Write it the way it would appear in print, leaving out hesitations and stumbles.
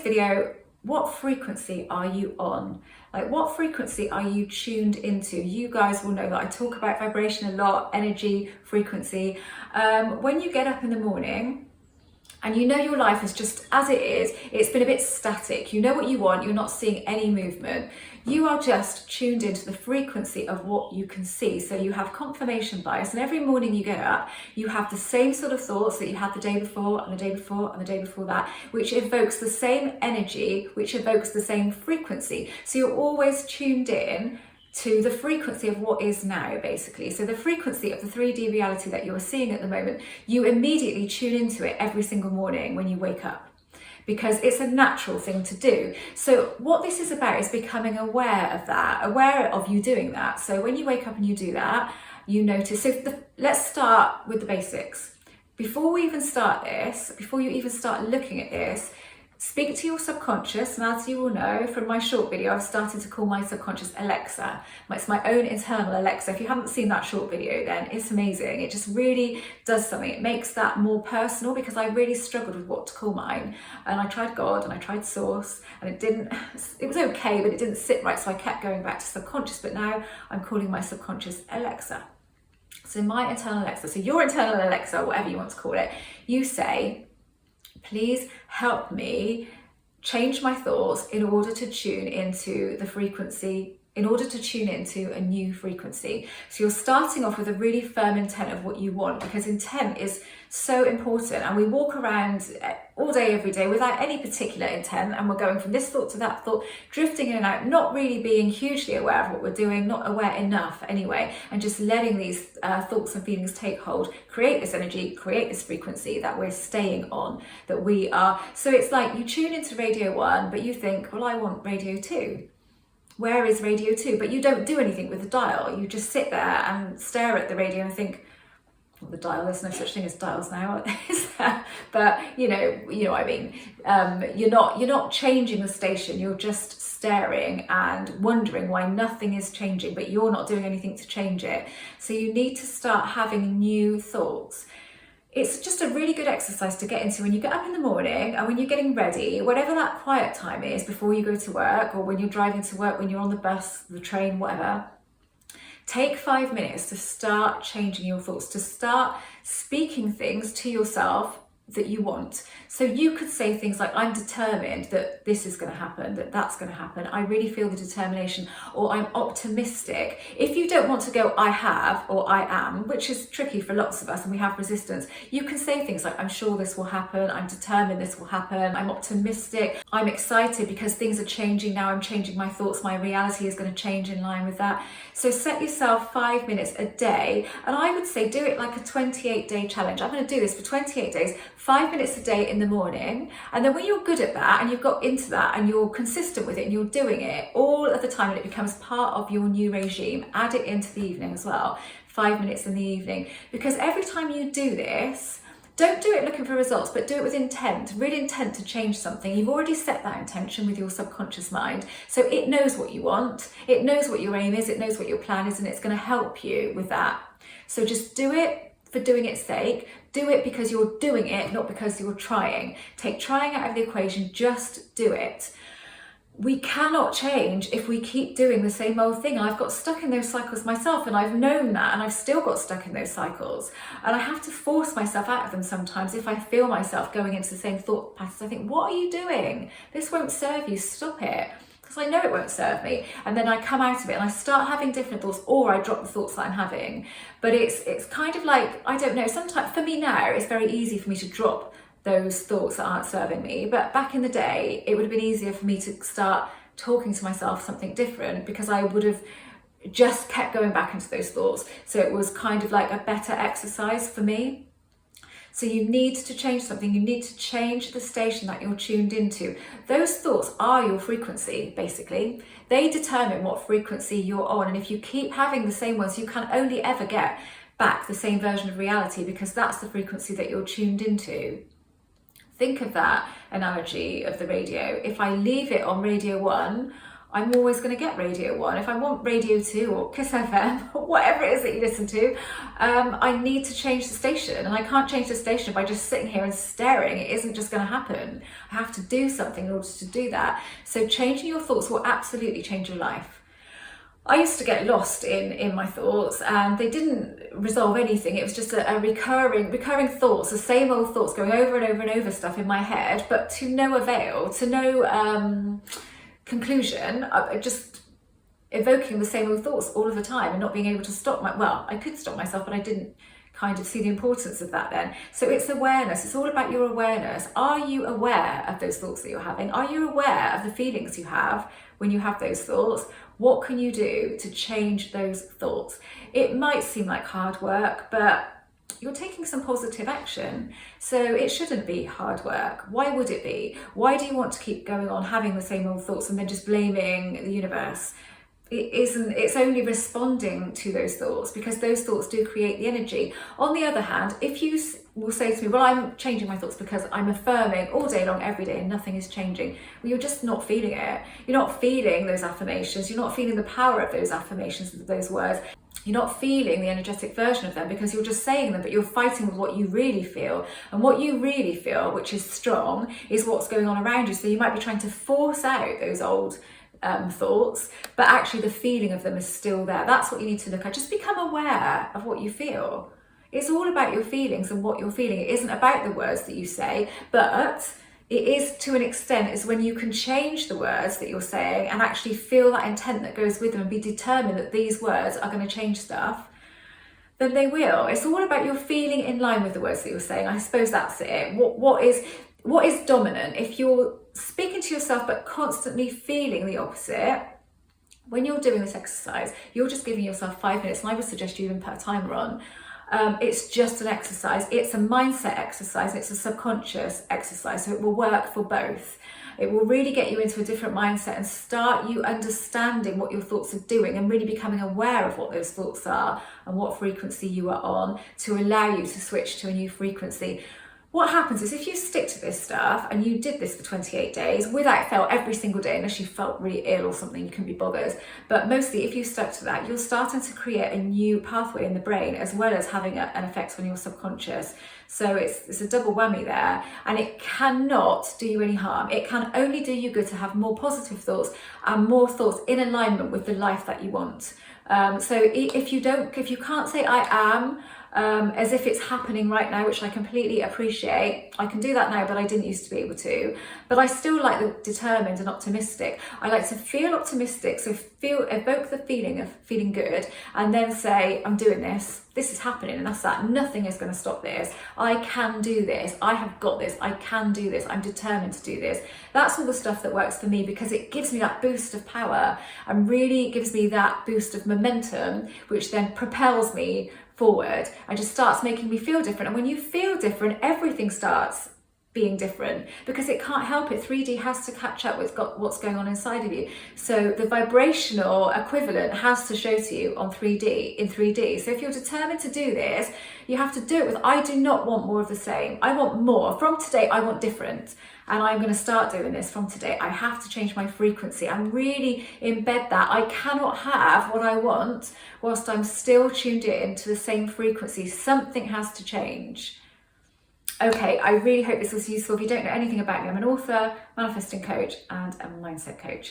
video, what frequency are you on? Like, what frequency are you tuned into? You guys will know that I talk about vibration a lot, energy, frequency. When you get up in the morning and you know your life is just as it is, it's been a bit static, you know what you want, you're not seeing any movement, you are just tuned into the frequency of what you can see. So you have confirmation bias, and every morning you get up, you have the same sort of thoughts that you had the day before and the day before and the day before that, which evokes the same energy, which evokes the same frequency. So you're always tuned in to the frequency of what is now, basically. So the frequency of the 3D reality that you're seeing at the moment, you immediately tune into it every single morning when you wake up, because it's a natural thing to do. So what this is about is becoming aware of that, aware of you doing that. So when you wake up and you do that, you notice. So let's start with the basics. Before we even start this, before you even start looking at this, speak to your subconscious. And as you will know from my short video, I've started to call my subconscious Alexa. It's my own internal Alexa. If you haven't seen that short video, then it's amazing. It just really does something. It makes that more personal, because I really struggled with what to call mine. And I tried God and I tried Source, and it was okay, but it didn't sit right. So I kept going back to subconscious, but now I'm calling my subconscious Alexa. So my internal Alexa, so your internal Alexa, whatever you want to call it, you say, please help me change my thoughts in order to tune into the frequency, in order to tune into a new frequency. So you're starting off with a really firm intent of what you want, because intent is so important. And we walk around all day, every day without any particular intent, and we're going from this thought to that thought, drifting in and out, not really being hugely aware of what we're doing, not aware enough anyway, and just letting these thoughts and feelings take hold, create this energy, create this frequency that we're staying on, that we are. So it's like you tune into radio 1, but you think, well, I want radio 2. Where is radio 2? But you don't do anything with the dial. You just sit there and stare at the radio and think, well, the dial, there's no such thing as dials now, is there? But you know what I mean. You're not changing the station. You're just staring and wondering why nothing is changing, but you're not doing anything to change it. So you need to start having new thoughts. It's just a really good exercise to get into when you get up in the morning, and when you're getting ready, whatever that quiet time is before you go to work, or when you're driving to work, when you're on the bus, the train, whatever. Take 5 minutes to start changing your thoughts, to start speaking things to yourself that you want. So you could say things like, I'm determined that this is going to happen, that that's going to happen. I really feel the determination, or I'm optimistic. If you don't want to go, I have, or I am, which is tricky for lots of us, and we have resistance, you can say things like, I'm sure this will happen. I'm determined this will happen. I'm optimistic. I'm excited because things are changing now. I'm changing my thoughts. My reality is going to change in line with that. So set yourself 5 minutes a day. And I would say do it like a 28-day challenge. I'm going to do this for 28 days, 5 minutes a day in the morning. And then when you're good at that, and you've got into that, and you're consistent with it, and you're doing it all of the time, and it becomes part of your new regime, add it into the evening as well, 5 minutes in the evening. Because every time you do this, don't do it looking for results, but do it with intent, real intent to change something. You've already set that intention with your subconscious mind. So it knows what you want, it knows what your aim is, it knows what your plan is, and it's going to help you with that. So just do it for doing its sake. Do it because you're doing it, not because you're trying. Take trying out of the equation, just do it. We cannot change if we keep doing the same old thing. I've got stuck in those cycles myself, and I've known that, and I've still got stuck in those cycles. And I have to force myself out of them sometimes. If I feel myself going into the same thought patterns, I think, what are you doing? This won't serve you, stop it. Because I know it won't serve me. And then I come out of it and I start having different thoughts, or I drop the thoughts that I'm having. But it's kind of like, I don't know, sometimes for me now, it's very easy for me to drop those thoughts that aren't serving me. But back in the day, it would have been easier for me to start talking to myself something different, because I would have just kept going back into those thoughts. So it was kind of like a better exercise for me. So you need to change something. You need to change the station that you're tuned into. Those thoughts are your frequency, basically. They determine what frequency you're on. And if you keep having the same ones, you can only ever get back the same version of reality, because that's the frequency that you're tuned into. Think of that analogy of the radio. If I leave it on radio 1, I'm always going to get Radio 1. If I want Radio 2 or Kiss FM, or whatever it is that you listen to, I need to change the station. And I can't change the station by just sitting here and staring. It isn't just going to happen. I have to do something in order to do that. So changing your thoughts will absolutely change your life. I used to get lost in my thoughts, and they didn't resolve anything. It was just a recurring thoughts, the same old thoughts going over and over and over stuff in my head, but to no avail, to no conclusion, just evoking the same old thoughts all of the time and not being able to stop I could stop myself, but I didn't kind of see the importance of that then. So it's awareness. It's all about your awareness. Are you aware of those thoughts that you're having? Are you aware of the feelings you have when you have those thoughts? What can you do to change those thoughts? It might seem like hard work, but you're taking some positive action. So it shouldn't be hard work. Why would it be? Why do you want to keep going on having the same old thoughts and then just blaming the universe? It isn't. It's only responding to those thoughts, because those thoughts do create the energy. On the other hand, if you will say to me, well, I'm changing my thoughts because I'm affirming all day long, every day, and nothing is changing. Well, you're just not feeling it. You're not feeling those affirmations. You're not feeling the power of those affirmations, of those words. You're not feeling the energetic version of them, because you're just saying them, but you're fighting with what you really feel. And what you really feel, which is strong, is what's going on around you. So you might be trying to force out those old thoughts, but actually the feeling of them is still there. That's what you need to look at. Just become aware of what you feel. It's all about your feelings and what you're feeling. It isn't about the words that you say, but it is, to an extent, is when you can change the words that you're saying and actually feel that intent that goes with them and be determined that these words are going to change stuff, then they will. It's all about your feeling in line with the words that you're saying. I suppose that's it. What is dominant? If you're speaking to yourself but constantly feeling the opposite, when you're doing this exercise, you're just giving yourself 5 minutes, and I would suggest you even put a timer on. It's just an exercise. It's a mindset exercise. It's a subconscious exercise. So it will work for both. It will really get you into a different mindset and start you understanding what your thoughts are doing and really becoming aware of what those thoughts are and what frequency you are on, to allow you to switch to a new frequency. What happens is, if you stick to this stuff and you did this for 28 days without fail every single day, unless you felt really ill or something, you couldn't be bothered, but mostly if you stuck to that, you're starting to create a new pathway in the brain, as well as having an effect on your subconscious. So it's a double whammy there, and it cannot do you any harm. It can only do you good to have more positive thoughts and more thoughts in alignment with the life that you want. So if you can't say I am, as if it's happening right now, which I completely appreciate. I can do that now, but I didn't used to be able to. But I still like the determined and optimistic. I like to feel optimistic, so evoke the feeling of feeling good, and then say, I'm doing this. This is happening, and that's that. Nothing is going to stop this. I can do this. I have got this. I can do this. I'm determined to do this. That's all the stuff that works for me, because it gives me that boost of power and really gives me that boost of momentum, which then propels me forward and just starts making me feel different. And when you feel different, everything starts being different, because it can't help it. 3D has to catch up with what's going on inside of you. So the vibrational equivalent has to show to you on 3D, in 3D. So if you're determined to do this, you have to do it with, I do not want more of the same. I want more. From today, I want different. And I'm going to start doing this from today. I have to change my frequency and really embed that. I cannot have what I want whilst I'm still tuned in to the same frequency. Something has to change. Okay, I really hope this was useful. If you don't know anything about me, I'm an author, manifesting coach, and a mindset coach.